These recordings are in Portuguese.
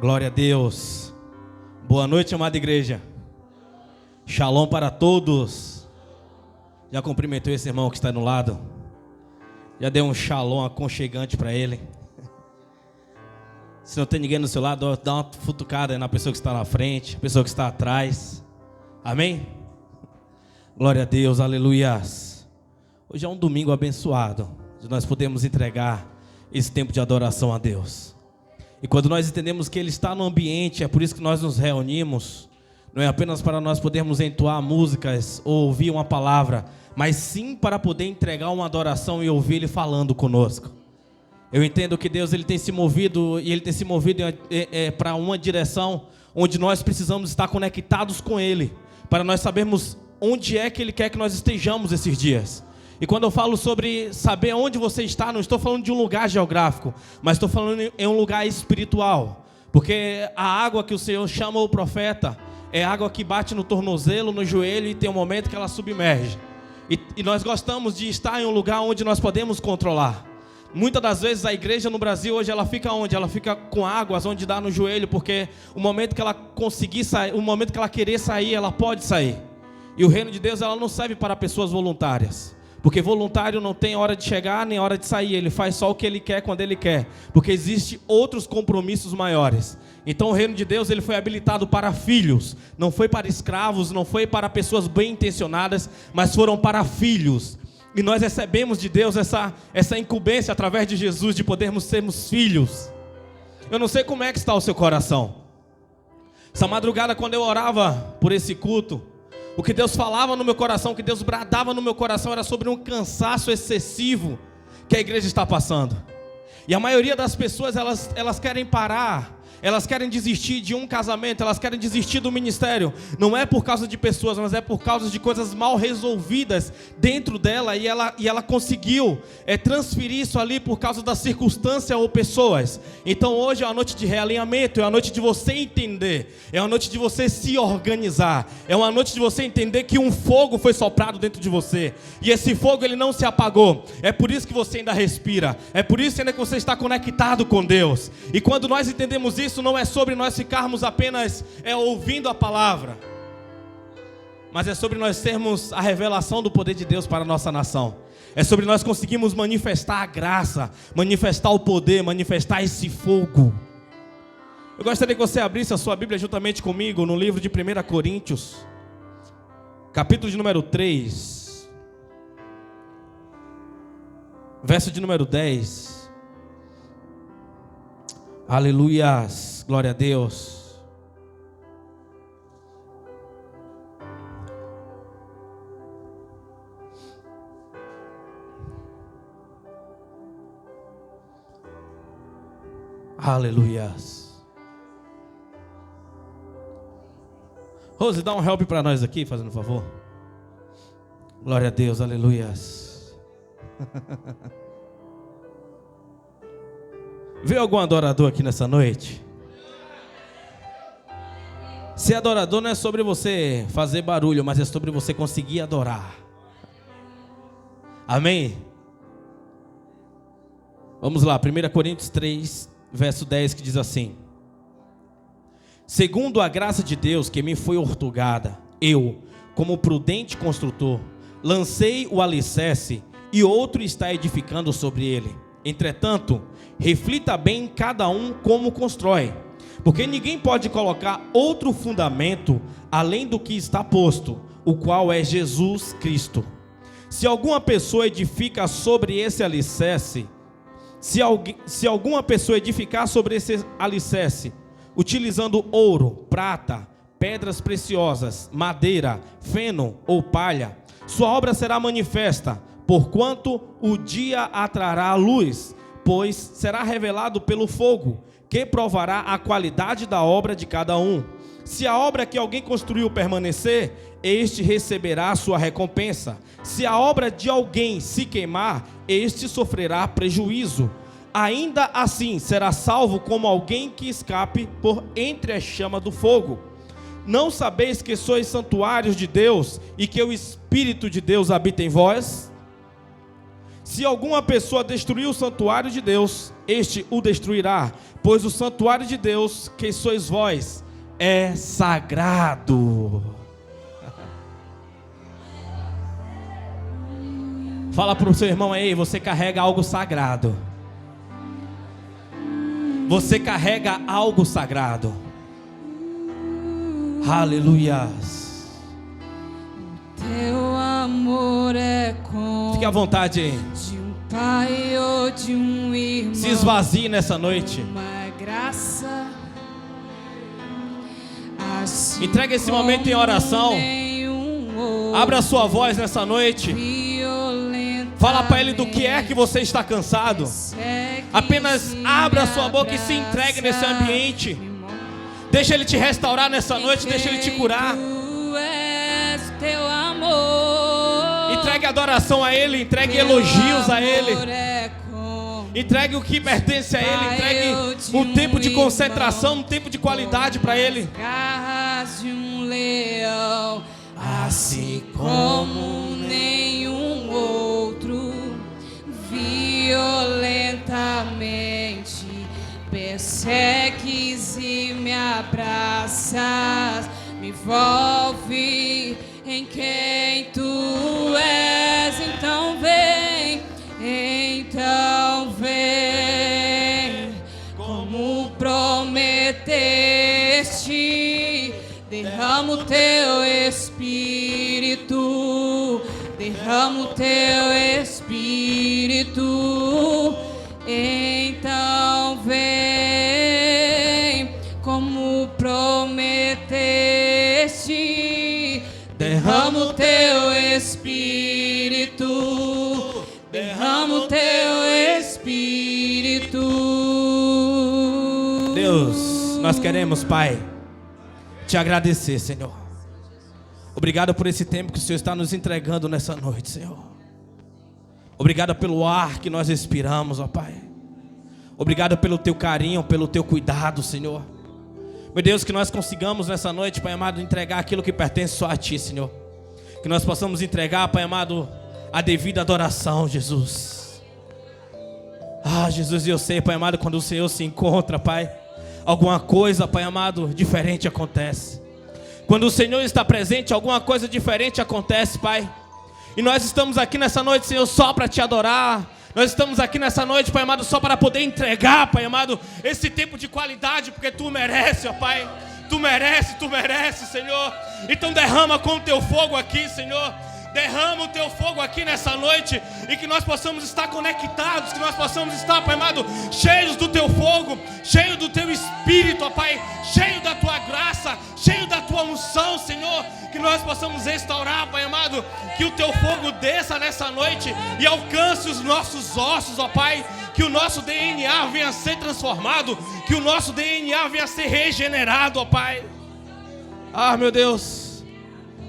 Glória a Deus. Boa noite, amada igreja. Shalom para todos. Já cumprimentou esse irmão que está no lado? Já deu um shalom aconchegante para ele? Se não tem ninguém no seu lado, dá uma futucada na pessoa que está na frente, pessoa que está atrás. Amém? Glória a Deus, aleluias. Hoje é um domingo abençoado, onde nós podemos entregar esse tempo de adoração a Deus. E quando nós entendemos que Ele está no ambiente, é por isso que nós nos reunimos. Não é apenas para nós podermos entoar músicas ou ouvir uma palavra, mas sim para poder entregar uma adoração e ouvir Ele falando conosco. Eu entendo que Deus Ele tem se movido, e Ele tem se movido para uma direção onde nós precisamos estar conectados com Ele, para nós sabermos onde é que Ele quer que nós estejamos esses dias. E quando eu falo sobre saber onde você está, não estou falando de um lugar geográfico, mas estou falando em um lugar espiritual. Porque a água que o Senhor chama o profeta é água que bate no tornozelo, no joelho, e tem um momento que ela submerge. E nós gostamos de estar em um lugar onde nós podemos controlar. Muitas das vezes a igreja no Brasil hoje ela fica onde? Ela fica com águas onde dá no joelho, porque o momento que ela conseguir sair, o momento que ela querer sair, ela pode sair. E o reino de Deus ela não serve para pessoas voluntárias. Porque voluntário não tem hora de chegar nem hora de sair, ele faz só o que ele quer quando ele quer, porque existem outros compromissos maiores. Então o reino de Deus ele foi habilitado para filhos, não foi para escravos, não foi para pessoas bem intencionadas, mas foram para filhos. E nós recebemos de Deus essa incumbência através de Jesus de podermos sermos filhos. Eu não sei como é que está o seu coração. Essa madrugada quando eu orava por esse culto, o que Deus falava no meu coração, o que Deus bradava no meu coração era sobre um cansaço excessivo que a igreja está passando. E a maioria das pessoas, elas querem parar, elas querem desistir de um casamento, elas querem desistir do ministério. Não é por causa de pessoas, mas é por causa de coisas mal resolvidas dentro dela. E ela conseguiu transferir isso ali por causa da circunstância ou pessoas. Então hoje é uma noite de realinhamento, é uma noite de você entender, é uma noite de você se organizar, é uma noite de você entender que um fogo foi soprado dentro de você. E esse fogo ele não se apagou. É por isso que você ainda respira, é por isso ainda que você está conectado com Deus. E quando nós entendemos isso, não é sobre nós ficarmos apenas ouvindo a palavra, mas é sobre nós termos a revelação do poder de Deus para a nossa nação. É sobre nós conseguirmos manifestar a graça, manifestar o poder, manifestar esse fogo. Eu gostaria que você abrisse a sua Bíblia juntamente comigo no livro de 1 Coríntios, capítulo de número 3, verso de número 10. Aleluias, glória a Deus. Aleluias. Rose, dá um help para nós aqui, fazendo um favor. Glória a Deus, aleluias. Veio algum adorador aqui nessa noite? Ser adorador não é sobre você fazer barulho, mas é sobre você conseguir adorar. Amém? Vamos lá, 1 Coríntios 3, verso 10, que diz assim: segundo a graça de Deus que me foi outorgada, eu, como prudente construtor, lancei o alicerce e outro está edificando sobre ele. Entretanto, reflita bem cada um como constrói, porque ninguém pode colocar outro fundamento além do que está posto, o qual é Jesus Cristo. Se alguma pessoa edifica sobre esse alicerce, se alguma pessoa edificar sobre esse alicerce, utilizando ouro, prata, pedras preciosas, madeira, feno ou palha, sua obra será manifesta, porquanto o dia atrará a luz, pois será revelado pelo fogo, que provará a qualidade da obra de cada um. Se a obra que alguém construiu permanecer, este receberá a sua recompensa. Se a obra de alguém se queimar, este sofrerá prejuízo. Ainda assim será salvo como alguém que escape por entre a chama do fogo. Não sabeis que sois santuários de Deus e que o Espírito de Deus habita em vós? Se alguma pessoa destruir o santuário de Deus, este o destruirá, pois o santuário de Deus, que sois vós, é sagrado. Fala para o seu irmão aí, você carrega algo sagrado. Você carrega algo sagrado. Aleluias. Teu amor é como fique à vontade aí. De um pai ou de um irmão. Se esvazie nessa noite. Uma graça. Assim entregue esse momento em oração. Abra a sua voz nessa noite. Fala para Ele do que é que você está cansado. Apenas abra a sua boca e se entregue nesse ambiente. Deixa Ele te restaurar nessa noite. Deixa Ele te curar. Teu amor. Entregue adoração a Ele. Entregue elogios a Ele. Entregue o que pertence a Ele. Entregue um tempo de concentração, um tempo de qualidade para Ele. Garras de um leão, assim como nenhum outro, violentamente persegues e me abraças, me envolve em quem tu és. Então vem, como prometeste, derrama o teu Espírito, derrama o teu Espírito. Então vem, como prometeste, derrama o teu Espírito, derrama o teu Espírito. Deus, nós queremos, Pai, te agradecer, Senhor. Obrigado por esse tempo que o Senhor está nos entregando nessa noite, Senhor. Obrigado pelo ar que nós respiramos, ó Pai. Obrigado pelo teu carinho, pelo teu cuidado, Senhor. Meu Deus, que nós consigamos nessa noite, Pai amado, entregar aquilo que pertence só a Ti, Senhor. Que nós possamos entregar, Pai amado, a devida adoração, Jesus. Ah, Jesus, eu sei, Pai amado, quando o Senhor se encontra, Pai, alguma coisa, Pai amado, diferente acontece. Quando o Senhor está presente, alguma coisa diferente acontece, Pai. E nós estamos aqui nessa noite, Senhor, só para Te adorar. Nós estamos aqui nessa noite, Pai amado, só para poder entregar, Pai amado, esse tempo de qualidade, porque Tu merece, ó Pai. Tu merece, Senhor. Então derrama com o Teu fogo aqui, Senhor. Derrama o Teu fogo aqui nessa noite, e que nós possamos estar conectados, que nós possamos estar, Pai amado, cheios do Teu fogo, cheio do Teu Espírito, ó Pai, cheio da Tua graça, cheio da Tua unção, Senhor. Que nós possamos restaurar, Pai amado, que o Teu fogo desça nessa noite e alcance os nossos ossos, ó Pai. Que o nosso DNA venha a ser transformado, que o nosso DNA venha a ser regenerado, ó Pai. Ah, meu Deus,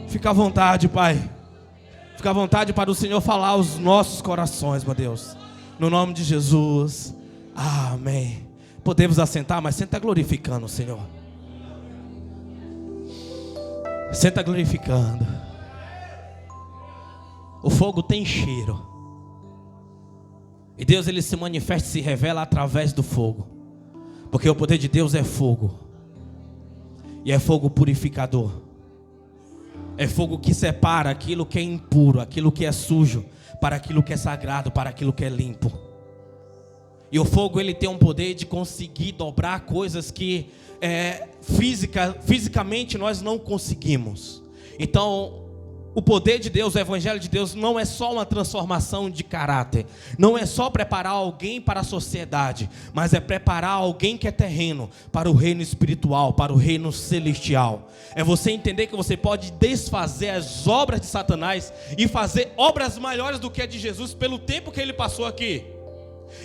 fica à vontade, Pai. Fica à vontade para o Senhor falar aos nossos corações, meu Deus. No nome de Jesus. Amém. Podemos assentar, mas senta glorificando o Senhor. Senta glorificando. O fogo tem cheiro. E Deus, Ele se manifesta e se revela através do fogo. Porque o poder de Deus é fogo. E é fogo purificador. É fogo que separa aquilo que é impuro, aquilo que é sujo, para aquilo que é sagrado, para aquilo que é limpo. E o fogo, ele tem um poder de conseguir dobrar coisas que fisicamente nós não conseguimos. Então, o poder de Deus, o evangelho de Deus, não é só uma transformação de caráter. Não é só preparar alguém para a sociedade, mas é preparar alguém que é terreno para o reino espiritual, para o reino celestial. É você entender que você pode desfazer as obras de Satanás e fazer obras maiores do que a de Jesus pelo tempo que Ele passou aqui.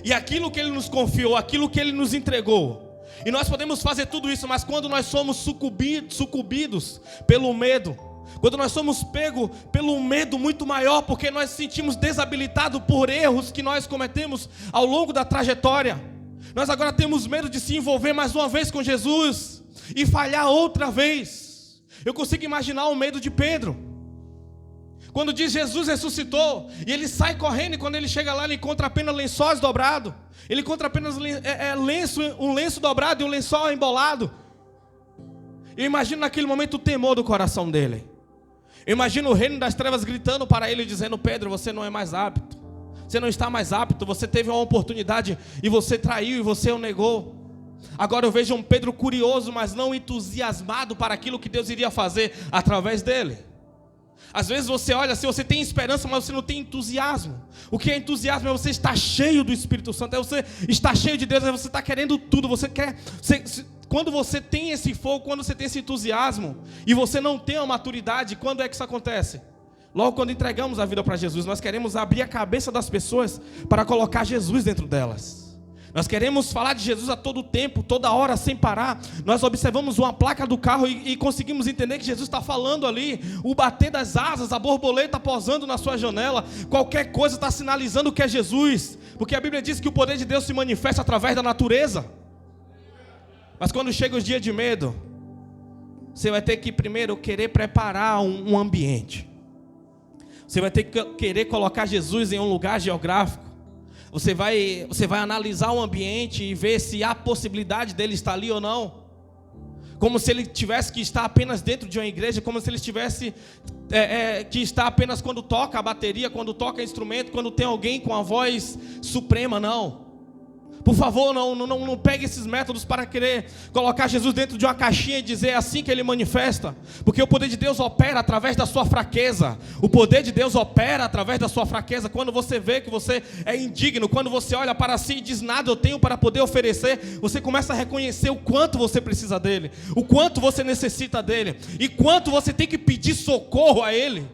E aquilo que Ele nos confiou, aquilo que Ele nos entregou. E nós podemos fazer tudo isso, mas quando nós somos sucumbidos pelo medo, quando nós somos pegos pelo medo muito maior, porque nós nos sentimos desabilitados por erros que nós cometemos ao longo da trajetória, nós agora temos medo de se envolver mais uma vez com Jesus e falhar outra vez. Eu consigo imaginar o medo de Pedro. Quando diz Jesus ressuscitou, e ele sai correndo, e quando ele chega lá, ele encontra apenas lençóis dobrados. Ele encontra apenas um lenço dobrado e um lençol embolado. Eu imagino naquele momento o temor do coração dele. Eu imagino o reino das trevas gritando para ele, dizendo: Pedro, você não é mais apto. Você não está mais apto, você teve uma oportunidade e você traiu e você o negou. Agora eu vejo um Pedro curioso, mas não entusiasmado para aquilo que Deus iria fazer através dele. Às vezes você olha assim, você tem esperança, mas você não tem entusiasmo. O que é entusiasmo? É você estar cheio do Espírito Santo, é você estar cheio de Deus, é você estar querendo tudo. Quando você tem esse fogo, quando você tem esse entusiasmo, e você não tem a maturidade, quando é que isso acontece? Logo quando entregamos a vida para Jesus, nós queremos abrir a cabeça das pessoas para colocar Jesus dentro delas. Nós queremos falar de Jesus a todo tempo, toda hora, sem parar. Nós observamos uma placa do carro e conseguimos entender que Jesus está falando ali. O bater das asas, a borboleta posando na sua janela, qualquer coisa está sinalizando que é Jesus. Porque a Bíblia diz que o poder de Deus se manifesta através da natureza. Mas quando chega os dias de medo, você vai ter que primeiro querer preparar um ambiente. Você vai ter que querer colocar Jesus em um lugar geográfico. Você vai analisar o ambiente e ver se há possibilidade dele estar ali ou não. Como se ele tivesse que estar apenas dentro de uma igreja, como se ele tivesse que estar apenas quando toca a bateria, quando toca instrumento, quando tem alguém com a voz suprema, não. Por favor, não pegue esses métodos para querer colocar Jesus dentro de uma caixinha e dizer: é assim que ele manifesta. Porque o poder de Deus opera através da sua fraqueza. O poder de Deus opera através da sua fraqueza. Quando você vê que você é indigno, quando você olha para si e diz: nada eu tenho para poder oferecer, você começa a reconhecer o quanto você precisa dele, o quanto você necessita dele, e quanto você tem que pedir socorro a ele.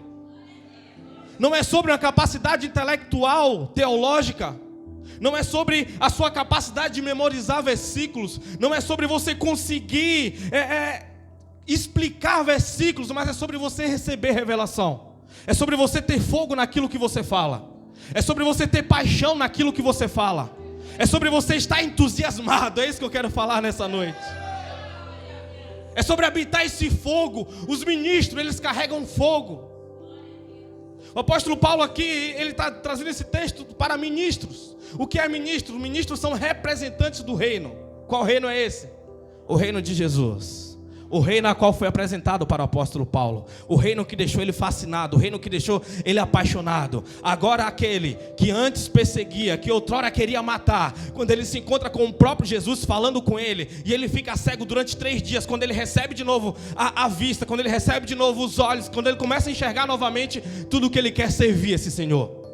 Não é sobre uma capacidade intelectual, teológica. Não é sobre a sua capacidade de memorizar versículos. Não é sobre você conseguir explicar versículos, mas é sobre você receber revelação. É sobre você ter fogo naquilo que você fala. É sobre você ter paixão naquilo que você fala. É sobre você estar entusiasmado. É isso que eu quero falar nessa noite. É sobre habitar esse fogo. Os ministros, eles carregam fogo. O apóstolo Paulo aqui, ele está trazendo esse texto para ministros. O que é ministro? Ministros são representantes do reino. Qual reino é esse? O reino de Jesus. O reino a qual foi apresentado para o apóstolo Paulo. O reino que deixou ele fascinado. O reino que deixou ele apaixonado. Agora aquele que antes perseguia, que outrora queria matar, quando ele se encontra com o próprio Jesus falando com ele, e ele fica cego durante 3 dias, quando ele recebe de novo a vista, quando ele recebe de novo os olhos, quando ele começa a enxergar novamente, tudo que ele quer servir esse Senhor.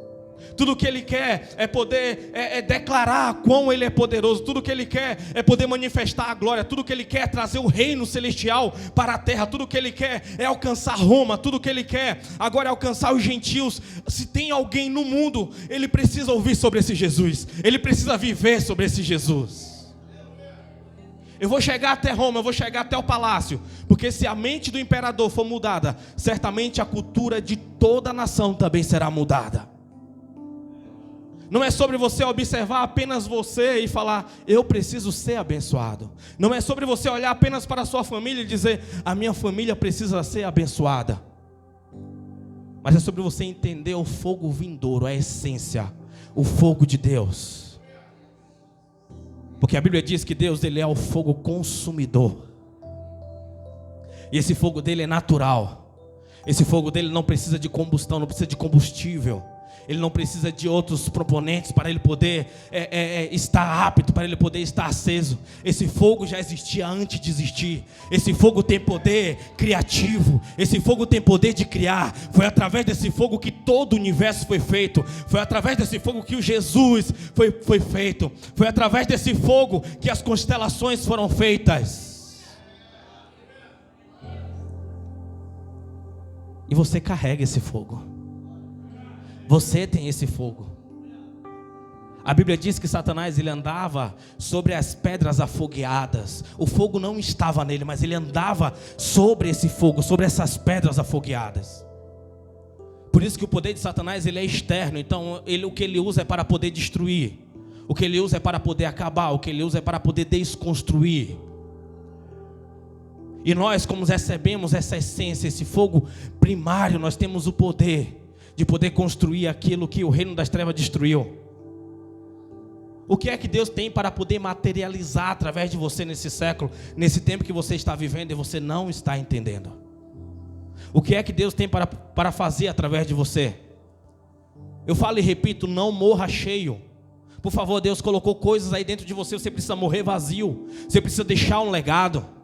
Tudo que ele quer é poder declarar quão ele é poderoso. Tudo que ele quer é poder manifestar a glória. Tudo que ele quer é trazer o reino celestial para a terra. Tudo que ele quer é alcançar Roma. Tudo que ele quer agora é alcançar os gentios. Se tem alguém no mundo, ele precisa ouvir sobre esse Jesus. Ele precisa viver sobre esse Jesus. Eu vou chegar até Roma, eu vou chegar até o palácio, porque se a mente do imperador for mudada, certamente a cultura de toda a nação também será mudada. Não é sobre você observar apenas você e falar: eu preciso ser abençoado. Não é sobre você olhar apenas para a sua família e dizer: a minha família precisa ser abençoada. Mas é sobre você entender o fogo vindouro, a essência, o fogo de Deus. Porque a Bíblia diz que Deus, ele é o fogo consumidor. E esse fogo dele é natural. Esse fogo dele não precisa de combustão, não precisa de combustível. Ele não precisa de outros proponentes para ele poder estar apto, para ele poder estar aceso. Esse fogo já existia antes de existir. Esse fogo tem poder criativo. Esse fogo tem poder de criar. Foi através desse fogo que todo o universo foi feito. Foi através desse fogo que o Jesus foi feito. Foi através desse fogo que as constelações foram feitas. E você carrega esse fogo. Você tem esse fogo. A Bíblia diz que Satanás, ele andava sobre as pedras afogueadas. O fogo não estava nele, mas ele andava sobre esse fogo, sobre essas pedras afogueadas. Por isso que o poder de Satanás, ele é externo. Então o que ele usa é para poder destruir. O que ele usa é para poder acabar. O que ele usa é para poder desconstruir. E nós, como recebemos essa essência, esse fogo primário, nós temos o poder de poder construir aquilo que o reino das trevas destruiu. O que é que Deus tem para poder materializar através de você nesse século, nesse tempo que você está vivendo e você não está entendendo? O que é que Deus tem para fazer através de você? Eu falo e repito, não morra cheio. Por favor, Deus colocou coisas aí dentro de você, você precisa morrer vazio. Você precisa deixar um legado.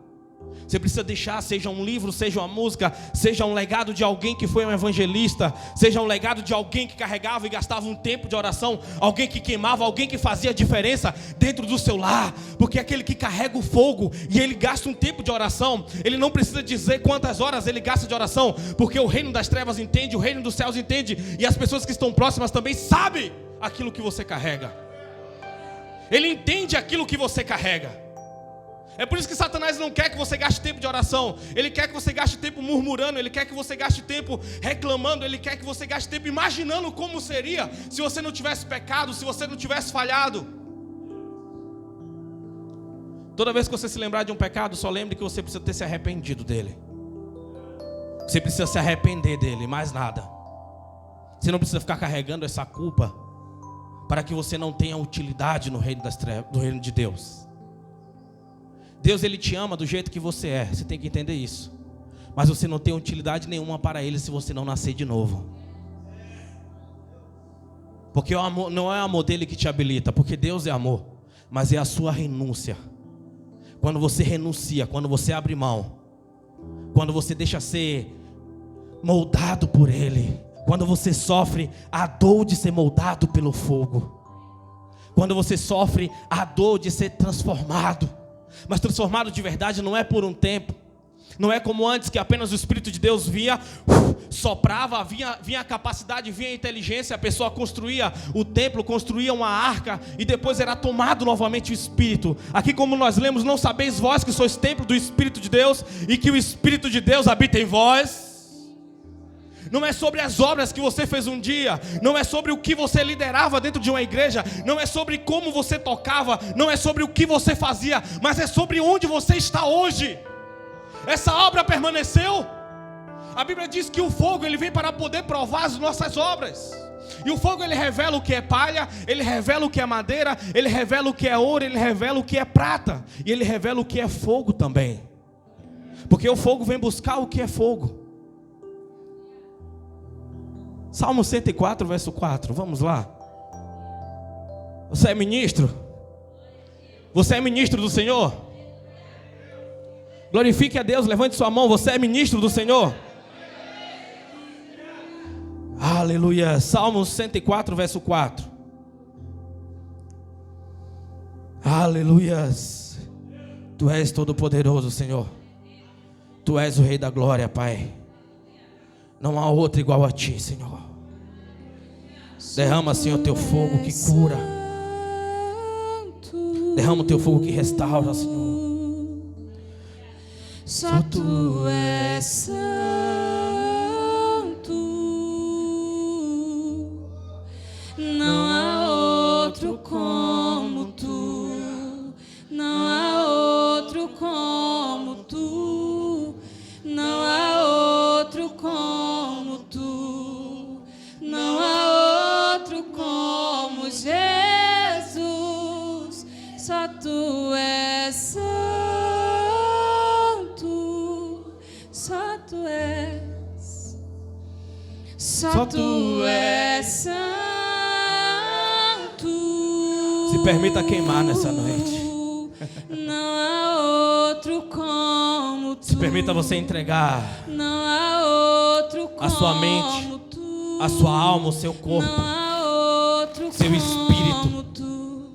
Você precisa deixar, seja um livro, seja uma música, seja um legado de alguém que foi um evangelista, seja um legado de alguém que carregava e gastava um tempo de oração, alguém que queimava, alguém que fazia diferença dentro do seu lar. Porque aquele que carrega o fogo e ele gasta um tempo de oração, ele não precisa dizer quantas horas ele gasta de oração, porque o reino das trevas entende, o reino dos céus entende, e as pessoas que estão próximas também sabem aquilo que você carrega. Ele entende aquilo que você carrega. É por isso que Satanás não quer que você gaste tempo de oração. Ele quer que você gaste tempo murmurando. Ele quer que você gaste tempo reclamando. Ele quer que você gaste tempo imaginando como seria se você não tivesse pecado, se você não tivesse falhado. Toda vez que você se lembrar de um pecado, só lembre que você precisa ter se arrependido dele. Você precisa se arrepender dele, mais nada. Você não precisa ficar carregando essa culpa para que você não tenha utilidade no reino das trevas, no reino de Deus. Deus, Ele te ama do jeito que você é. Você tem que entender isso. Mas você não tem utilidade nenhuma para Ele se você não nascer de novo. Porque o amor, não é o amor dele que te habilita. Porque Deus é amor. Mas é a sua renúncia. Quando você renuncia, quando você abre mão, quando você deixa ser moldado por Ele, quando você sofre a dor de ser moldado pelo fogo, quando você sofre a dor de ser transformado. Mas transformado de verdade não é por um tempo. Não é como antes que apenas o Espírito de Deus vinha, soprava, vinha a capacidade, vinha a inteligência, a pessoa construía o templo, construía uma arca e depois era tomado novamente o Espírito. Aqui, como nós lemos, não sabeis vós que sois templo do Espírito de Deus e que o Espírito de Deus habita em vós. Não é sobre as obras que você fez um dia, não é sobre o que você liderava dentro de uma igreja, não é sobre como você tocava, não é sobre o que você fazia, mas é sobre onde você está hoje. Essa obra permaneceu. A Bíblia diz que o fogo ele vem para poder provar as nossas obras. E o fogo ele revela o que é palha, ele revela o que é madeira, ele revela o que é ouro, ele revela o que é prata, e ele revela o que é fogo também. Porque o fogo vem buscar o que é fogo. Salmo 104, verso 4, vamos lá. Você é ministro? Você é ministro do Senhor? Glorifique a Deus, levante sua mão, você é ministro do Senhor? Aleluia. Salmo 104, verso 4. Aleluias. Tu és todo poderoso, Senhor. Tu és o Rei da glória, Pai. Não há outro igual a Ti, Senhor. Derrama, Senhor, Teu fogo que cura. Derrama o Teu fogo que restaura, Senhor. Só Tu és santo. Não há outro como Tu. Não há outro como Tu. Não há outro como Tu. Não há outro como Jesus. Só Tu és santo. Só Tu és. Só Tu és santo. Se permita queimar nessa noite. Não há outro como Tu. Se permita você entregar Não há outro como a sua mente, Tu. a sua alma, o seu corpo, Não há outro seu espírito. como Tu.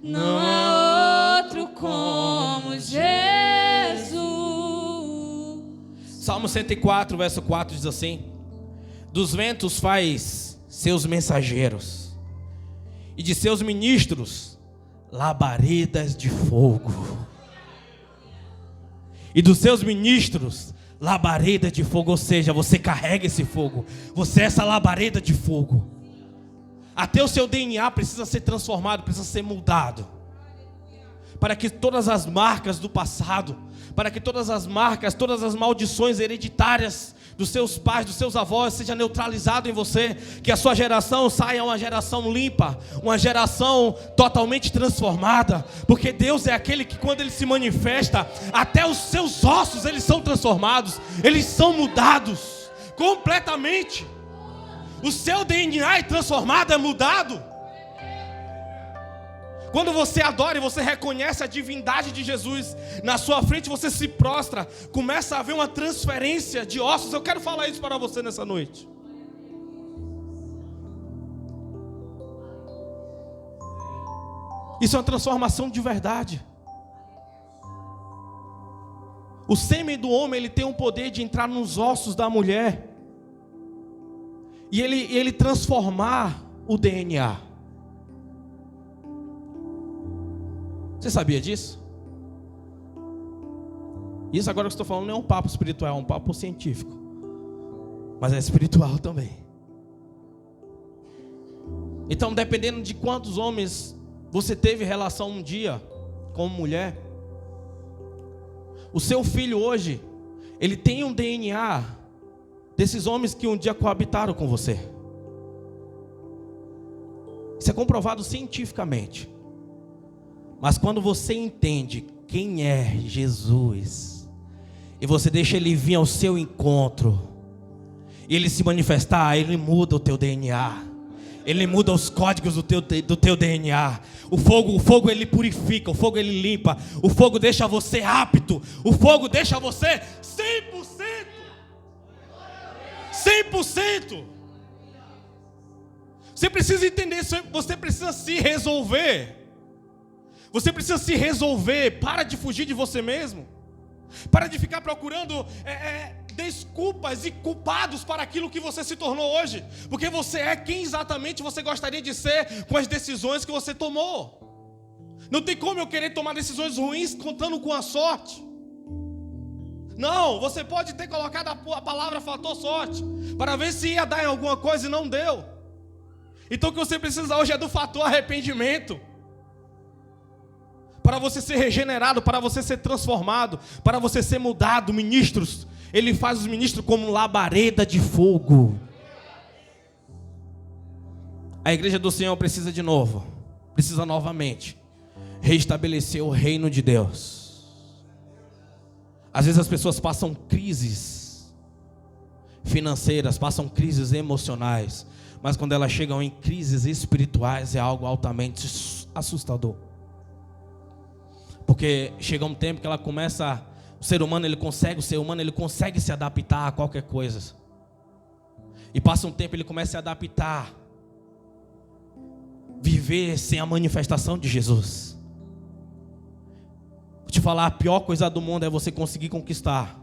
Não há outro como Jesus. Salmo 104, verso 4 diz assim: dos ventos faz seus mensageiros, e de seus ministros labaredas de fogo. E dos seus ministros labareda de fogo. Ou seja, você carrega esse fogo. Você é essa labareda de fogo. Até o seu DNA precisa ser transformado, precisa ser mudado. para que todas as marcas do passado, para que todas as marcas, todas as maldições hereditárias dos seus pais, dos seus avós, seja neutralizado em você, que a sua geração saia uma geração limpa, uma geração totalmente transformada, porque Deus é aquele que quando Ele se manifesta, até os seus ossos eles são transformados, eles são mudados completamente. O seu DNA é transformado, é mudado. Quando você adora e você reconhece a divindade de Jesus na sua frente, você se prostra, começa a haver uma transferência de ossos. Eu quero falar isso para você nessa noite. Isso é uma transformação de verdade. O sêmen do homem, ele tem o poder de entrar nos ossos da mulher e ele transformar o DNA. Você sabia disso? Isso agora que eu estou falando não é um papo espiritual, é um papo científico, mas é espiritual também. Então, dependendo de quantos homens você teve relação um dia como mulher, o seu filho hoje, ele tem um DNA desses homens que um dia coabitaram com você. Isso é comprovado cientificamente. Mas quando você entende quem é Jesus, e você deixa Ele vir ao seu encontro, e Ele se manifestar, Ele muda o teu DNA, Ele muda os códigos do teu DNA. O fogo Ele purifica, o fogo Ele limpa, o fogo deixa você apto, o fogo deixa você 100%. Você precisa entender isso, você precisa se resolver. Você precisa se resolver. Para de fugir de você mesmo. Para de ficar procurando desculpas e culpados para aquilo que você se tornou hoje. Porque você é quem exatamente você gostaria de ser com as decisões que você tomou. Não tem como eu querer tomar decisões ruins contando com a sorte. Não, você pode ter colocado a palavra fator sorte para ver se ia dar em alguma coisa e não deu. Então o que você precisa hoje é do fator arrependimento. Para você ser regenerado, para você ser transformado, para você ser mudado. Ministros, Ele faz os ministros como labareda de fogo. A igreja do Senhor precisa de novo, precisa novamente restabelecer o reino de Deus. Às vezes as pessoas passam crises financeiras, passam crises emocionais, mas quando elas chegam em crises espirituais é algo altamente assustador. Porque chega um tempo que ela começa, o ser humano ele consegue se adaptar a qualquer coisa. E passa um tempo ele começa a se adaptar, viver sem a manifestação de Jesus. Vou te falar, a pior coisa do mundo é você conseguir conquistar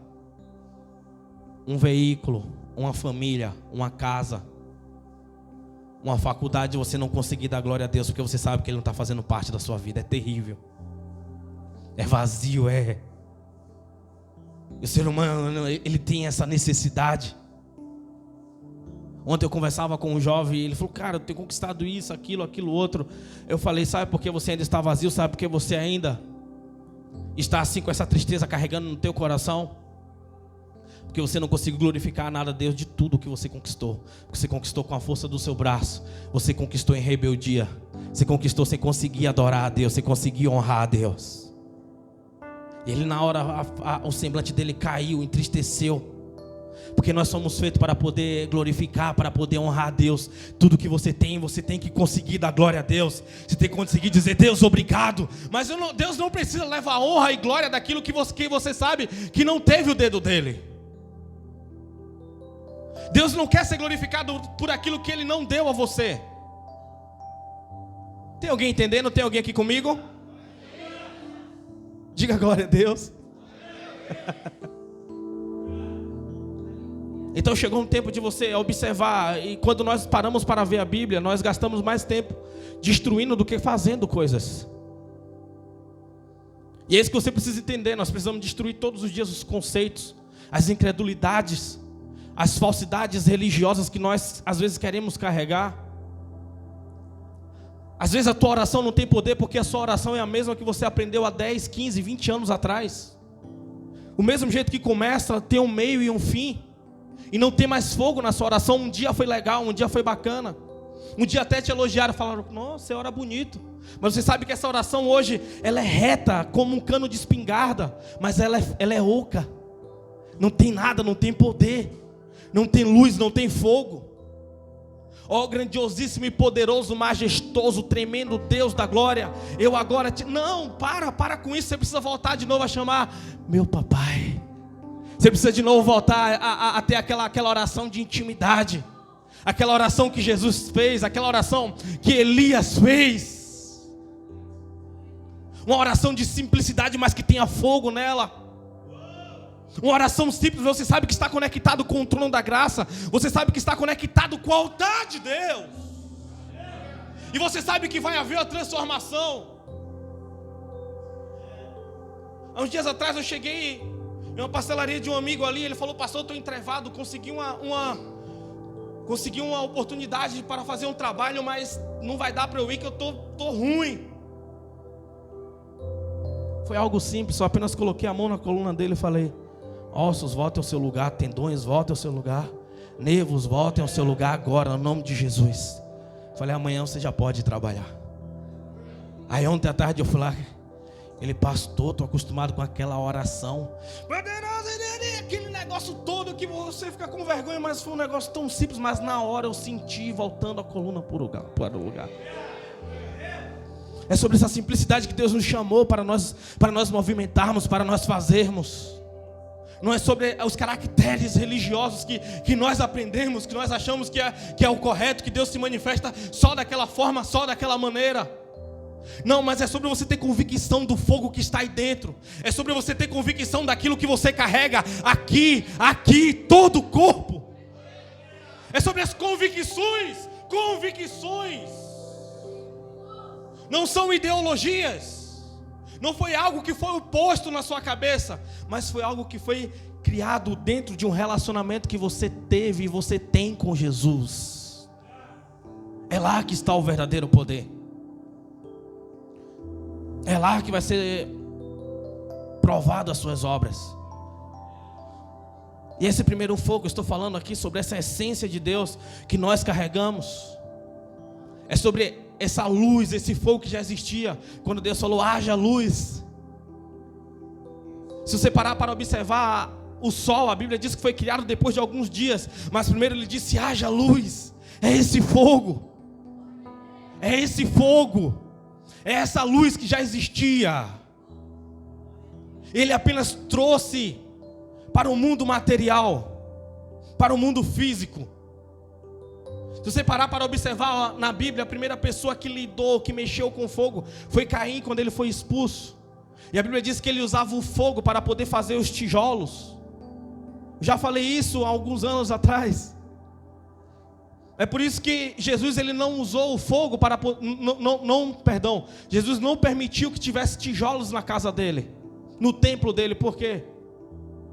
um veículo, uma família, uma casa, uma faculdade, e você não conseguir dar glória a Deus, porque você sabe que Ele não está fazendo parte da sua vida. É terrível. É vazio, é. O ser humano, ele tem essa necessidade. Ontem eu conversava com um jovem e ele falou: cara, eu tenho conquistado isso, aquilo outro. Eu falei: sabe por que você ainda está vazio? Sabe por que você ainda está assim com essa tristeza carregando no teu coração? Porque você não conseguiu glorificar nada a Deus de tudo que você conquistou. Você conquistou com a força do seu braço. Você conquistou em rebeldia. Você conquistou sem conseguir adorar a Deus, sem conseguir honrar a Deus. E ele na hora, o semblante dele caiu, entristeceu. Porque nós somos feitos para poder glorificar, para poder honrar a Deus. Tudo que você tem que conseguir dar glória a Deus. Você tem que conseguir dizer: Deus, obrigado. Mas Deus não precisa levar honra e glória daquilo que você sabe que não teve o dedo dele. Deus não quer ser glorificado por aquilo que Ele não deu a você. Tem alguém entendendo? Tem alguém aqui comigo? Diga glória a Deus. Então chegou um tempo de você observar. E quando nós paramos para ver a Bíblia, nós gastamos mais tempo destruindo do que fazendo coisas. E é isso que você precisa entender. Nós precisamos destruir todos os dias os conceitos, as incredulidades, as falsidades religiosas que nós às vezes queremos carregar. Às vezes a tua oração não tem poder porque a sua oração é a mesma que você aprendeu há 10, 15, 20 anos atrás. O mesmo jeito que começa, tem um meio e um fim. E não tem mais fogo na sua oração. Um dia foi legal, um dia foi bacana. Um dia até te elogiaram, falaram, nossa, você ora bonito. Mas você sabe que essa oração hoje, ela é reta, como um cano de espingarda. Mas ela é oca. Não tem nada, não tem poder. Não tem luz, não tem fogo. Ó grandiosíssimo e poderoso, majestoso, tremendo Deus da glória. Eu agora Não, para com isso. Você precisa voltar de novo a chamar meu papai. Você precisa de novo voltar a ter aquela oração de intimidade. Aquela oração que Jesus fez, aquela oração que Elias fez. Uma oração de simplicidade, mas que tenha fogo nela. Uma oração simples, você sabe que está conectado com o trono da graça. Você sabe que está conectado com o altar de Deus. E você sabe que vai haver a transformação. Há uns dias atrás eu cheguei em uma pastelaria de um amigo ali. Ele falou, pastor, eu estou entrevado, consegui uma oportunidade para fazer um trabalho, mas não vai dar para eu ir que eu tô ruim. Foi algo simples, só apenas coloquei a mão na coluna dele e falei, ossos, voltem ao seu lugar, tendões, voltem ao seu lugar, nervos, voltem ao seu lugar agora, no nome de Jesus. Falei, amanhã você já pode trabalhar. Aí ontem à tarde eu fui lá, ele, pastor, estou acostumado com aquela oração, aquele negócio todo que você fica com vergonha, mas foi um negócio tão simples, mas na hora eu senti voltando a coluna para o lugar. É sobre essa simplicidade que Deus nos chamou para nós movimentarmos, para nós fazermos. Não é sobre os caracteres religiosos que nós aprendemos, que nós achamos que é o correto, que Deus se manifesta só daquela forma, só daquela maneira. Não, mas é sobre você ter convicção do fogo que está aí dentro. É sobre você ter convicção daquilo que você carrega aqui, todo o corpo. É sobre as convicções. Não são ideologias. Não foi algo que foi posto na sua cabeça, mas foi algo que foi criado dentro de um relacionamento que você teve e você tem com Jesus. É lá que está o verdadeiro poder. É lá que vai ser provado as suas obras. E esse primeiro fogo, eu estou falando aqui sobre essa essência de Deus que nós carregamos. É sobre essa luz, esse fogo que já existia quando Deus falou, haja luz. Se você parar para observar o sol, a Bíblia diz que foi criado depois de alguns dias, mas primeiro ele disse, haja luz. É esse fogo. É esse fogo. É essa luz que já existia. Ele apenas trouxe para o mundo material, para o mundo físico. Se você parar para observar na Bíblia, a primeira pessoa que lidou, que mexeu com fogo, foi Caim quando ele foi expulso. E a Bíblia diz que ele usava o fogo para poder fazer os tijolos. Já falei isso há alguns anos atrás. É por isso que Jesus ele não usou o fogo para... Jesus não permitiu que tivesse tijolos na casa dele, no templo dele. Por quê?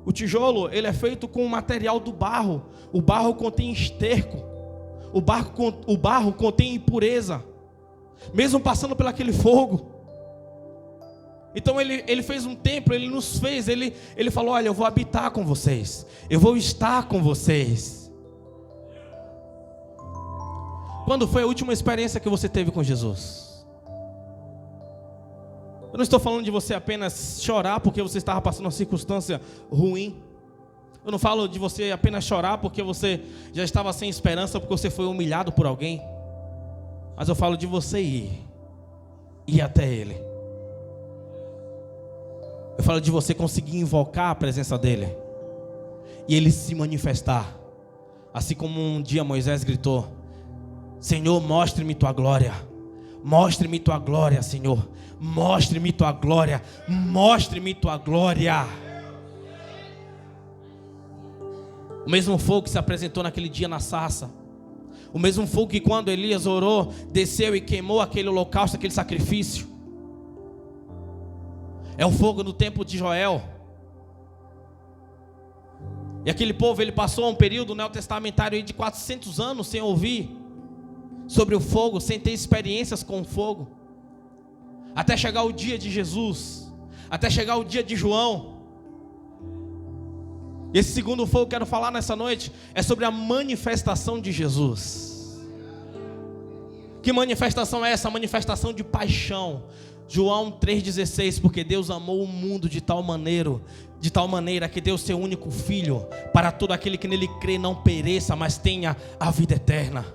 O tijolo ele é feito com o material do barro. O barro contém esterco. O barro contém impureza, mesmo passando por aquele fogo. Então ele fez um templo, ele nos fez, ele falou, olha, eu vou habitar com vocês, eu vou estar com vocês. Quando foi a última experiência que você teve com Jesus? Eu não estou falando de você apenas chorar porque você estava passando uma circunstância ruim. Eu não falo de você apenas chorar porque você já estava sem esperança, porque você foi humilhado por alguém. Mas eu falo de você ir até Ele. Eu falo de você conseguir invocar a presença dEle e Ele se manifestar. Assim como um dia Moisés gritou, Senhor, mostre-me tua glória. Mostre-me tua glória, Senhor. Mostre-me tua glória. Mostre-me tua glória. O mesmo fogo que se apresentou naquele dia na sarça. O mesmo fogo que quando Elias orou, desceu e queimou aquele holocausto, aquele sacrifício. É o fogo no tempo de Joel. E aquele povo, ele passou um período neotestamentário de 400 anos sem ouvir, sobre o fogo, sem ter experiências com o fogo. Até chegar o dia de Jesus, até chegar o dia de João. Esse segundo fogo que eu quero falar nessa noite é sobre a manifestação de Jesus. Que manifestação é essa? A manifestação de paixão. João 3,16, porque Deus amou o mundo de tal maneira que deu seu único filho, para todo aquele que nele crê não pereça, mas tenha a vida eterna.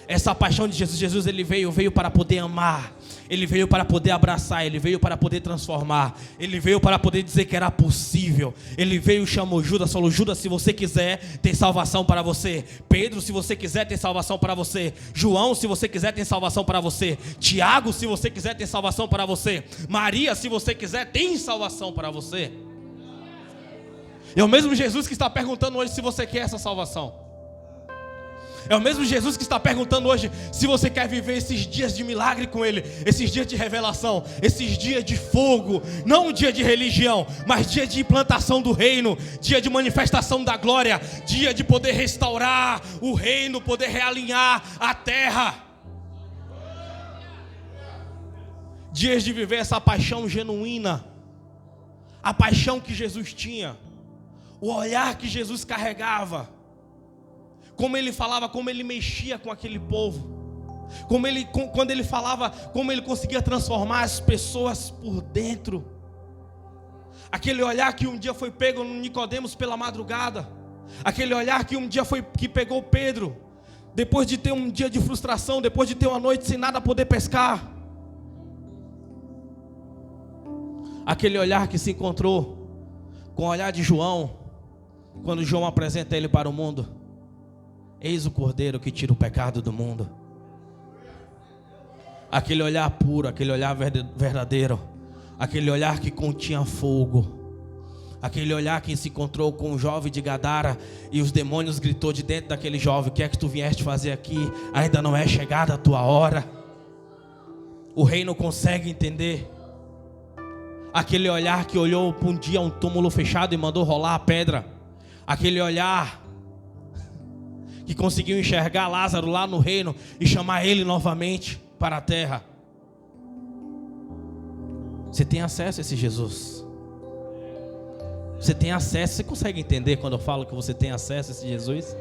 Essa paixão de Jesus, ele veio para poder amar, ele veio para poder abraçar, ele veio para poder transformar, ele veio para poder dizer que era possível. Ele veio, chamou Judas, falou: Judas, se você quiser, tem salvação para você. Pedro, se você quiser, tem salvação para você. João, se você quiser, tem salvação para você. Tiago, se você quiser, tem salvação para você. Maria, se você quiser, tem salvação para você. É o mesmo Jesus que está perguntando hoje se você quer essa salvação. É o mesmo Jesus que está perguntando hoje se você quer viver esses dias de milagre com Ele, esses dias de revelação, esses dias de fogo, não um dia de religião, mas dia de implantação do reino, dia de manifestação da glória, dia de poder restaurar o reino, poder realinhar a terra. Dias de viver essa paixão genuína, a paixão que Jesus tinha, o olhar que Jesus carregava, como ele falava, como ele mexia com aquele povo, quando ele falava, como ele conseguia transformar as pessoas por dentro. Aquele olhar que um dia foi pego no Nicodemos pela madrugada, aquele olhar que um dia que pegou Pedro, depois de ter um dia de frustração, depois de ter uma noite sem nada poder pescar. Aquele olhar que se encontrou com o olhar de João, quando João apresenta ele para o mundo. Eis o Cordeiro que tira o pecado do mundo. Aquele olhar puro, aquele olhar verdadeiro, aquele olhar que continha fogo, aquele olhar que se encontrou com o jovem de Gadara e os demônios gritou de dentro daquele jovem: o que é que tu vieste fazer aqui? Ainda não é chegada a tua hora. O rei não consegue entender. Aquele olhar que olhou para um dia um túmulo fechado e mandou rolar a pedra. Aquele olhar que conseguiu enxergar Lázaro lá no reino e chamar ele novamente para a terra. Você tem acesso a esse Jesus. Você tem acesso. Você consegue entender quando eu falo que você tem acesso a esse Jesus?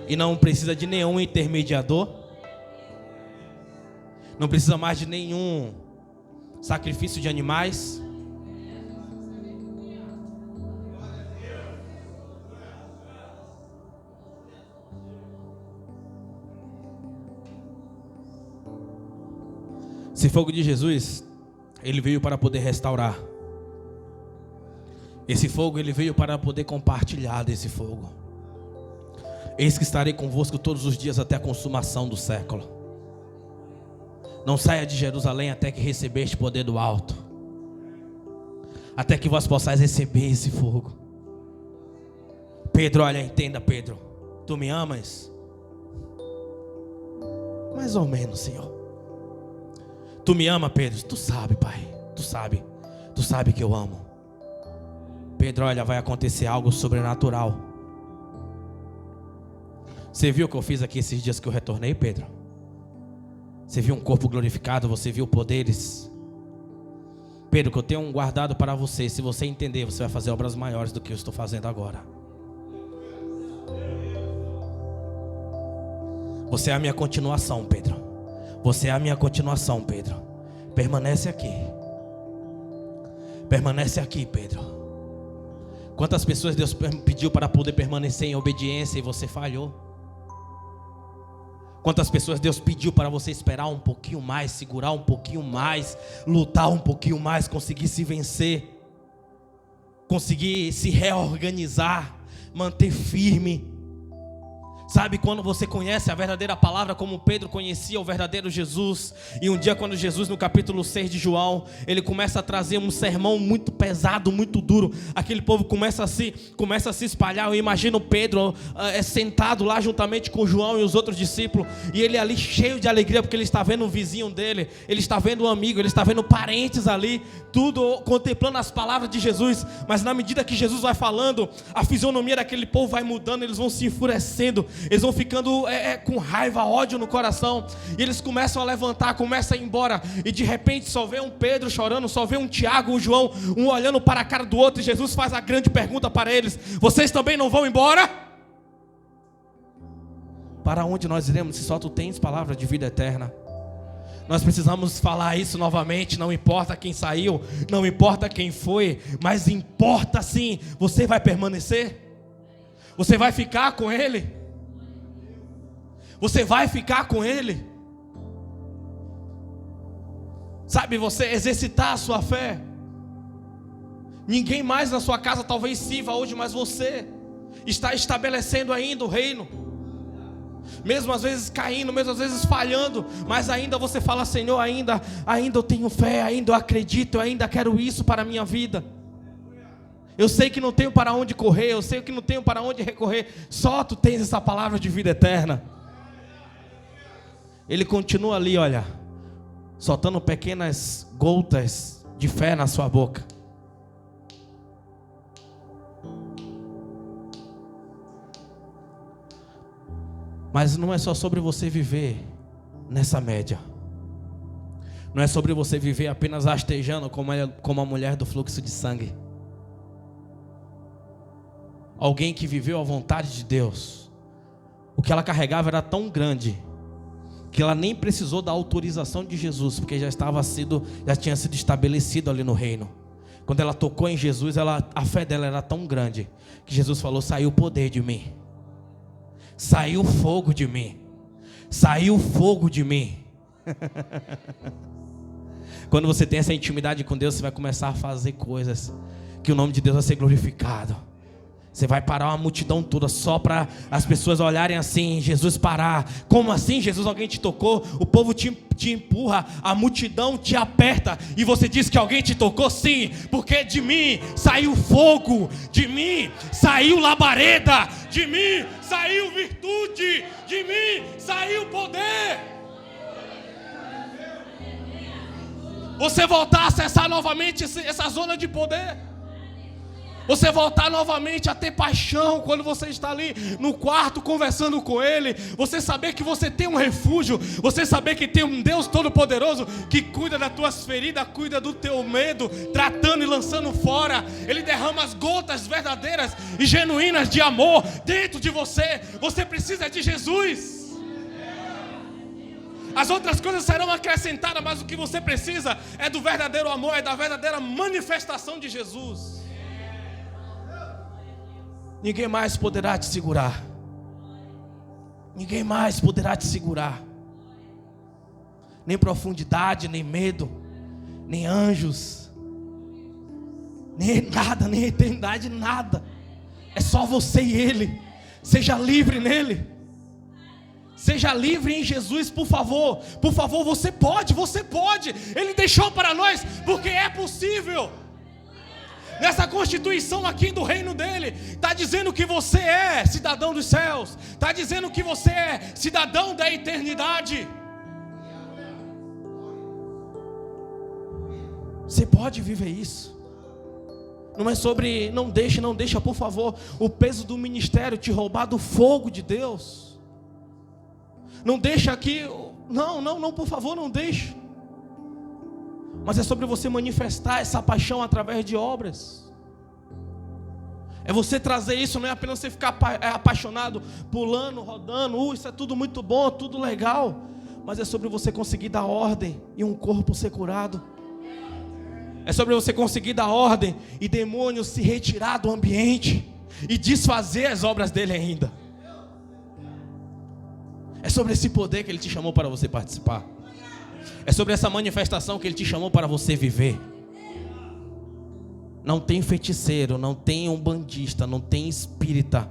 E não precisa de nenhum intermediador. Não precisa mais de nenhum sacrifício de animais. Esse fogo de Jesus, ele veio para poder restaurar. Esse fogo, ele veio para poder compartilhar desse fogo. Eis que estarei convosco todos os dias até a consumação do século. Não saia de Jerusalém até que recebeste poder do alto, até que vós possais receber esse fogo. Pedro, olha, entenda, Pedro, tu me amas? Mais ou menos, Senhor. Tu me ama, Pedro? Tu sabe, Pai, tu sabe que eu amo. Pedro, olha, vai acontecer algo sobrenatural. Você viu o que eu fiz aqui esses dias que eu retornei, Pedro? Você viu um corpo glorificado, você viu poderes. Pedro, que eu tenho guardado para você. Se você entender, você vai fazer obras maiores do que eu estou fazendo agora. Você é a minha continuação, Pedro. Você é a minha continuação, Pedro. Permanece aqui. Permanece aqui, Pedro. Quantas pessoas Deus pediu para poder permanecer em obediência e você falhou? Quantas pessoas Deus pediu para você esperar um pouquinho mais, segurar um pouquinho mais, lutar um pouquinho mais, conseguir se vencer, conseguir se reorganizar, manter firme. Sabe, quando você conhece a verdadeira palavra, como Pedro conhecia o verdadeiro Jesus, e um dia quando Jesus, no capítulo 6 de João, ele começa a trazer um sermão muito pesado, muito duro. Aquele povo começa a se espalhar. Eu imagino Pedro sentado lá juntamente com João e os outros discípulos, e ele ali cheio de alegria, porque ele está vendo um vizinho dele, ele está vendo um amigo, ele está vendo parentes ali, tudo contemplando as palavras de Jesus. Mas na medida que Jesus vai falando, a fisionomia daquele povo vai mudando, eles vão se enfurecendo, eles vão ficando com raiva, ódio no coração, e eles começam a levantar, começam a ir embora, e de repente só vê um Pedro chorando, só vê um Tiago, um João, um olhando para a cara do outro, e Jesus faz a grande pergunta para eles: vocês também não vão embora? Para onde nós iremos se só tu tens palavra de vida eterna? Nós precisamos falar isso novamente. Não importa quem saiu, não importa quem foi, mas importa sim, você vai permanecer? Você vai ficar com Ele? Você vai ficar com Ele? Sabe, você exercitar a sua fé. Ninguém mais na sua casa talvez sirva hoje, mas você está estabelecendo ainda o reino. Mesmo às vezes caindo, mesmo às vezes falhando, mas ainda você fala: Senhor, ainda eu tenho fé, ainda eu acredito, eu ainda quero isso para a minha vida. Eu sei que não tenho para onde correr, eu sei que não tenho para onde recorrer, só tu tens essa palavra de vida eterna. Ele continua ali, olha, soltando pequenas gotas de fé na sua boca. Mas não é só sobre você viver nessa média. Não é sobre você viver apenas rastejando como a mulher do fluxo de sangue. Alguém que viveu a vontade de Deus. O que ela carregava era tão grande que ela nem precisou da autorização de Jesus, porque já tinha sido estabelecido ali no reino. Quando ela tocou em Jesus, a fé dela era tão grande que Jesus falou: saiu o poder de mim. Saiu fogo de mim. Saiu fogo de mim. Quando você tem essa intimidade com Deus, você vai começar a fazer coisas que o nome de Deus vai ser glorificado. Você vai parar uma multidão toda só para as pessoas olharem assim, Jesus parar. Como assim, Jesus? Alguém te tocou? O povo te empurra, a multidão te aperta e você diz que alguém te tocou? Sim, porque de mim saiu fogo, de mim saiu labareda, de mim saiu virtude, de mim saiu poder. Você voltar a acessar novamente essa zona de poder. Você voltar novamente a ter paixão quando você está ali no quarto conversando com Ele. Você saber que você tem um refúgio. Você saber que tem um Deus Todo-Poderoso que cuida das tuas feridas, cuida do teu medo, tratando e lançando fora. Ele derrama as gotas verdadeiras e genuínas de amor dentro de você. Você precisa de Jesus. As outras coisas serão acrescentadas, mas o que você precisa é do verdadeiro amor, é da verdadeira manifestação de Jesus. Ninguém mais poderá te segurar. Ninguém mais poderá te segurar. Nem profundidade, nem medo, nem anjos, nem nada, nem eternidade, nada. É só você e Ele. Seja livre nele. Seja livre em Jesus, por favor. Por favor, você pode. Ele deixou para nós, porque é possível. Nessa constituição aqui do reino dele, está dizendo que você é cidadão dos céus, está dizendo que você é cidadão da eternidade. Você pode viver isso. Não é sobre, não deixa, por favor, o peso do ministério te roubar do fogo de Deus. Não deixa aqui, não, por favor, não deixe. Mas é sobre você manifestar essa paixão através de obras. É você trazer isso, não é apenas você ficar apaixonado, pulando, rodando, isso é tudo muito bom, tudo legal. Mas é sobre você conseguir dar ordem e um corpo ser curado. É sobre você conseguir dar ordem e demônios se retirar do ambiente e desfazer as obras dele ainda. É sobre esse poder que ele te chamou para você participar. É sobre essa manifestação que Ele te chamou para você viver. Não tem feiticeiro, não tem umbandista, não tem espírita.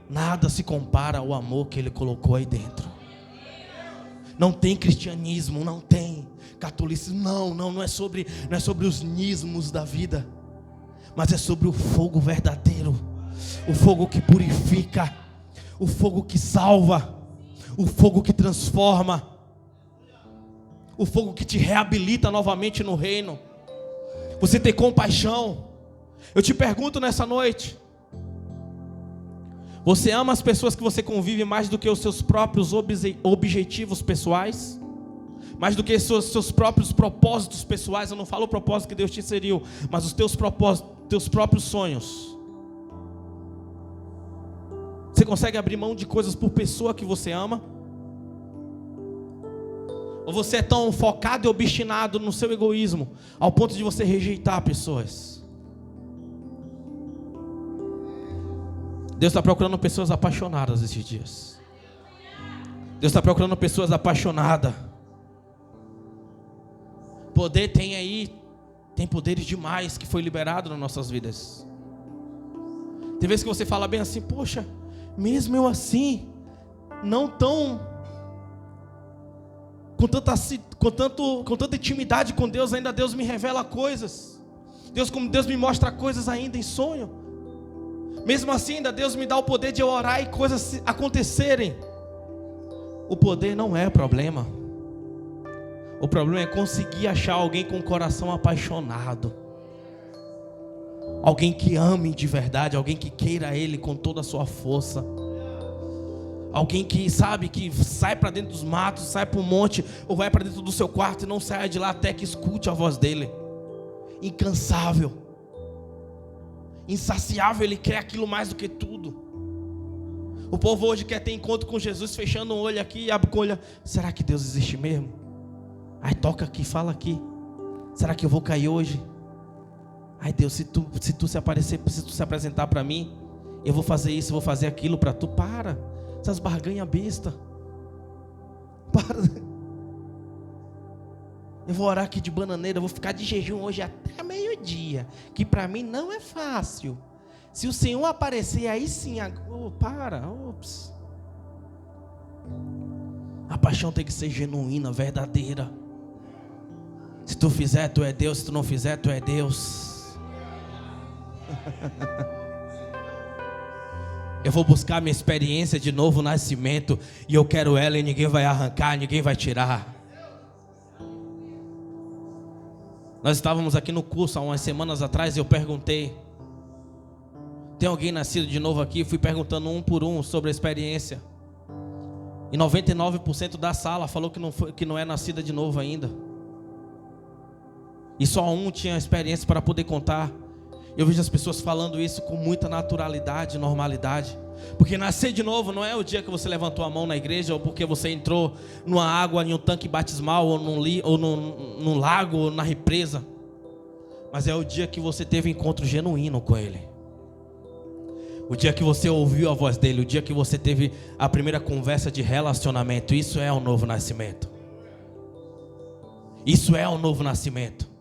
Nada se compara ao amor que Ele colocou aí dentro. Não tem cristianismo, não tem catolicismo, não é sobre os nismos da vida, mas é sobre o fogo verdadeiro, o fogo que purifica, o fogo que salva, o fogo que transforma, o fogo que te reabilita novamente no reino. Você tem compaixão. Eu te pergunto nessa noite: você ama as pessoas que você convive mais do que os seus próprios objetivos pessoais? Mais do que seus próprios propósitos pessoais? Eu não falo o propósito que Deus te inseriu, mas os teus propósitos, teus próprios sonhos. Você consegue abrir mão de coisas por pessoa que você ama? Ou você é tão focado e obstinado no seu egoísmo, ao ponto de você rejeitar pessoas? Deus está procurando pessoas apaixonadas esses dias. Deus está procurando pessoas apaixonadas. Poder tem aí, tem poderes demais que foi liberado nas nossas vidas. Tem vezes que você fala bem assim: poxa, mesmo eu assim, não tão com tanta intimidade com Deus, ainda Deus me revela coisas. Deus me mostra coisas ainda em sonho. Mesmo assim, ainda Deus me dá o poder de eu orar e coisas acontecerem. O poder não é problema. O problema é conseguir achar alguém com o coração apaixonado, alguém que ame de verdade, alguém que queira Ele com toda a sua força, alguém que sabe que sai para dentro dos matos, sai para o monte, ou vai para dentro do seu quarto e não saia de lá até que escute a voz dele. Incansável, insaciável, Ele quer aquilo mais do que tudo. O povo hoje quer ter encontro com Jesus fechando um olho aqui e abre o olho. Será que Deus existe mesmo? Aí toca aqui, fala aqui. Será que eu vou cair hoje? Ai Deus, se tu se apresentar para mim, eu vou fazer isso, vou fazer aquilo para tu. Para, essas barganhas besta. Para. Eu vou orar aqui de bananeira, eu vou ficar de jejum hoje até meio-dia, que para mim não é fácil. Se o Senhor aparecer, aí sim, ops. A paixão tem que ser genuína, verdadeira. Se tu fizer, tu é Deus. Se tu não fizer, tu é Deus. Eu vou buscar minha experiência de novo nascimento, e eu quero ela, e ninguém vai arrancar, ninguém vai tirar. Nós estávamos aqui no curso há umas semanas atrás, e eu perguntei: tem alguém nascido de novo aqui? Fui perguntando um por um sobre a experiência, e 99% da sala falou que não é nascida de novo ainda. E só um tinha experiência para poder contar. Eu vejo as pessoas falando isso com muita naturalidade, normalidade. Porque nascer de novo não é o dia que você levantou a mão na igreja, ou porque você entrou numa água, em um tanque batismal, ou num lago, ou na represa. Mas é o dia que você teve um encontro genuíno com Ele. O dia que você ouviu a voz dEle, o dia que você teve a primeira conversa de relacionamento. Isso é o novo nascimento. Isso é o novo nascimento.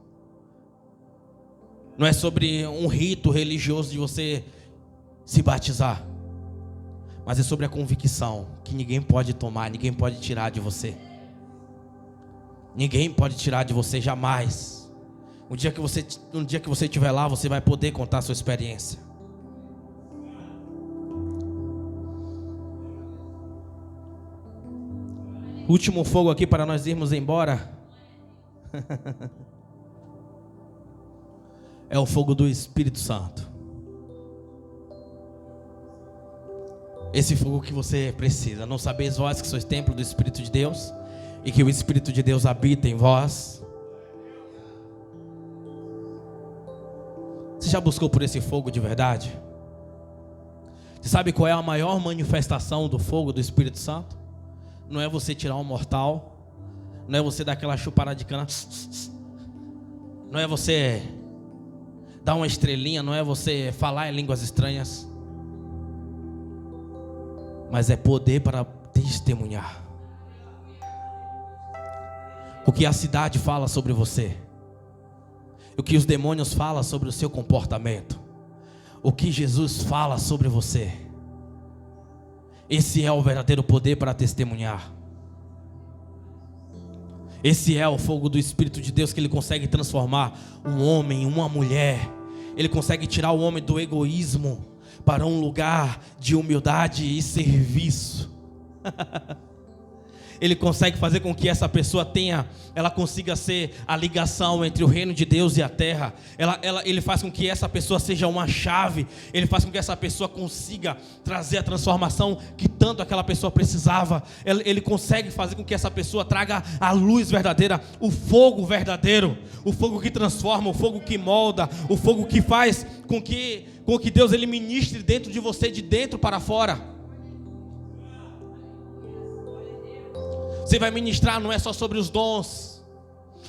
Não é sobre um rito religioso de você se batizar, mas é sobre a convicção que ninguém pode tomar, ninguém pode tirar de você. Ninguém pode tirar de você jamais. Um dia que você estiver lá, você vai poder contar a sua experiência. Último fogo aqui para nós irmos embora. É o fogo do Espírito Santo. Esse fogo que você precisa. Não sabeis vós que sois templo do Espírito de Deus, e que o Espírito de Deus habita em vós? Você já buscou por esse fogo de verdade? Você sabe qual é a maior manifestação do fogo do Espírito Santo? Não é você tirar um mortal, não é você dar aquela chupada de cana, não é você dar uma estrelinha, não é você falar em línguas estranhas, mas é poder para testemunhar. O que a cidade fala sobre você, o que os demônios falam sobre o seu comportamento, o que Jesus fala sobre você. Esse é o verdadeiro poder para testemunhar. Esse é o fogo do Espírito de Deus, que ele consegue transformar um homem em uma mulher. Ele consegue tirar o homem do egoísmo para um lugar de humildade e serviço. Ele consegue fazer com que essa pessoa ela consiga ser a ligação entre o reino de Deus e a terra. Ele faz com que essa pessoa seja uma chave. Ele faz com que essa pessoa consiga trazer a transformação que tanto aquela pessoa precisava. Ele consegue fazer com que essa pessoa traga a luz verdadeira, o fogo verdadeiro, o fogo que transforma, o fogo que molda, o fogo que faz com que Deus ele ministre dentro de você, de dentro para fora. Você vai ministrar não é só sobre os dons,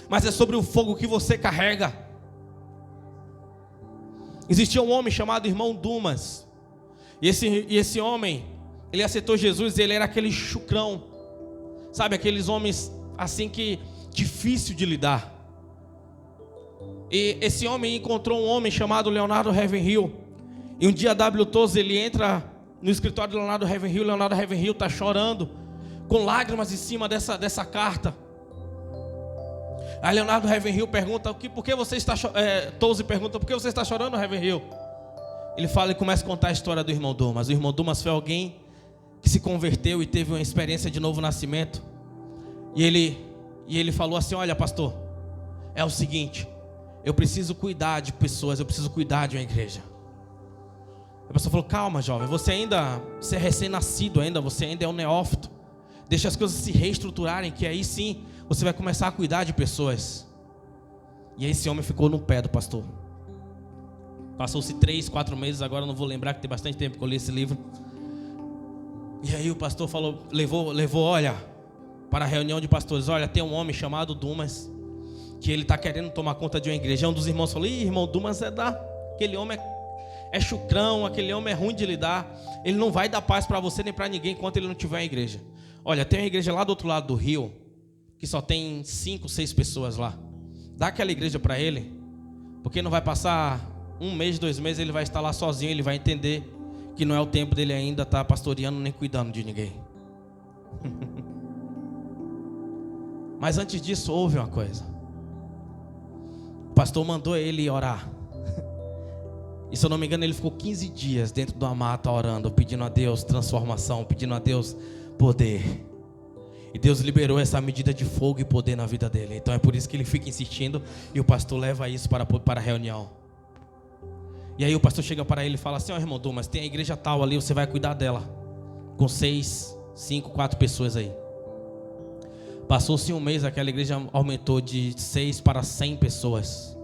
mas é sobre o fogo que você carrega. Existia um homem chamado irmão Dumas. E esse homem, ele aceitou Jesus e ele era aquele chucrão. Sabe, aqueles homens assim que difícil de lidar. E esse homem encontrou um homem chamado Leonardo Ravenhill. E um dia W. Tozer, ele entra no escritório de Leonardo Ravenhill. Leonardo Ravenhill está chorando, com lágrimas em cima dessa carta. Aí Leonardo Ravenhill pergunta: por que você está Tozer pergunta: por que você está chorando, Ravenhill? Ele fala e começa a contar a história do irmão Dumas. O irmão Dumas foi alguém que se converteu e teve uma experiência de novo nascimento. E ele falou assim: olha, pastor, é o seguinte, eu preciso cuidar de pessoas, eu preciso cuidar de uma igreja. A pessoa falou: calma, jovem, você é recém-nascido ainda, você ainda é um neófito. Deixa as coisas se reestruturarem, que aí sim você vai começar a cuidar de pessoas. E aí esse homem ficou no pé do pastor. Passou-se 3, 4 meses, agora eu não vou lembrar, que tem bastante tempo que eu li esse livro. E aí o pastor levou, olha, para a reunião de pastores: olha, tem um homem chamado Dumas, que ele está querendo tomar conta de uma igreja. Um dos irmãos falou: irmão, Dumas aquele homem é chucrão, aquele homem é ruim de lidar, ele não vai dar paz para você nem para ninguém enquanto ele não tiver uma igreja. Olha, tem uma igreja lá do outro lado do rio, que só tem 5, 6 pessoas lá. Dá aquela igreja para ele, porque não vai passar 1 mês, 2 meses, ele vai estar lá sozinho, ele vai entender que não é o tempo dele ainda estar pastoreando nem cuidando de ninguém. Mas antes disso, houve uma coisa. O pastor mandou ele orar. E se eu não me engano, ele ficou 15 dias dentro de uma mata orando, pedindo a Deus transformação, pedindo a Deus poder. E Deus liberou essa medida de fogo e poder na vida dele. Então é por isso que ele fica insistindo, e o pastor leva isso para a reunião. E aí o pastor chega para ele e fala assim: ó, irmão Dumas, tem a igreja tal ali, você vai cuidar dela, com 6, 5, 4 pessoas aí. Passou-se 1 mês, aquela igreja aumentou de 6 para 100 pessoas.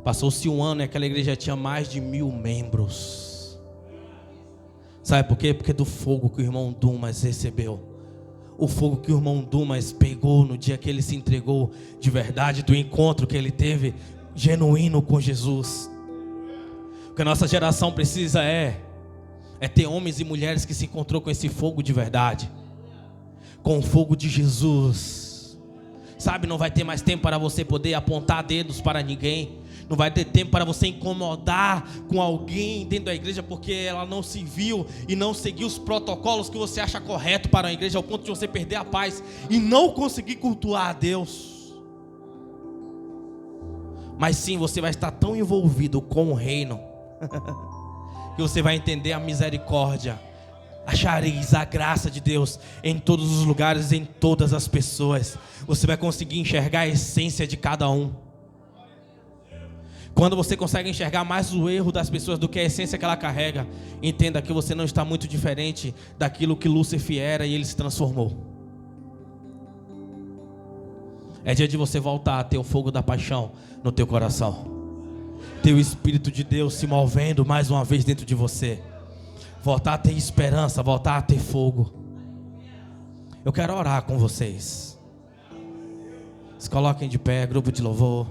Passou-se 1 ano e aquela igreja tinha mais de 1000 membros. Sabe por quê? Porque do fogo que o irmão Dumas recebeu, o fogo que o irmão Dumas pegou no dia que ele se entregou de verdade, do encontro que ele teve genuíno com Jesus. O que a nossa geração precisa é ter homens e mulheres que se encontrou com esse fogo de verdade, com o fogo de Jesus. Sabe, não vai ter mais tempo para você poder apontar dedos para ninguém. Não vai ter tempo para você incomodar com alguém dentro da igreja porque ela não se viu e não seguiu os protocolos que você acha correto para a igreja, ao ponto de você perder a paz e não conseguir cultuar a Deus. Mas sim, você vai estar tão envolvido com o reino que você vai entender a misericórdia, achareis a graça de Deus em todos os lugares, em todas as pessoas. Você vai conseguir enxergar a essência de cada um. Quando você consegue enxergar mais o erro das pessoas do que a essência que ela carrega, entenda que você não está muito diferente daquilo que Lúcifer era e ele se transformou. É dia de você voltar a ter o fogo da paixão no teu coração, ter o Espírito de Deus se movendo mais uma vez dentro de você, voltar a ter esperança, voltar a ter fogo. Eu quero orar com vocês. Se coloquem de pé, grupo de louvor.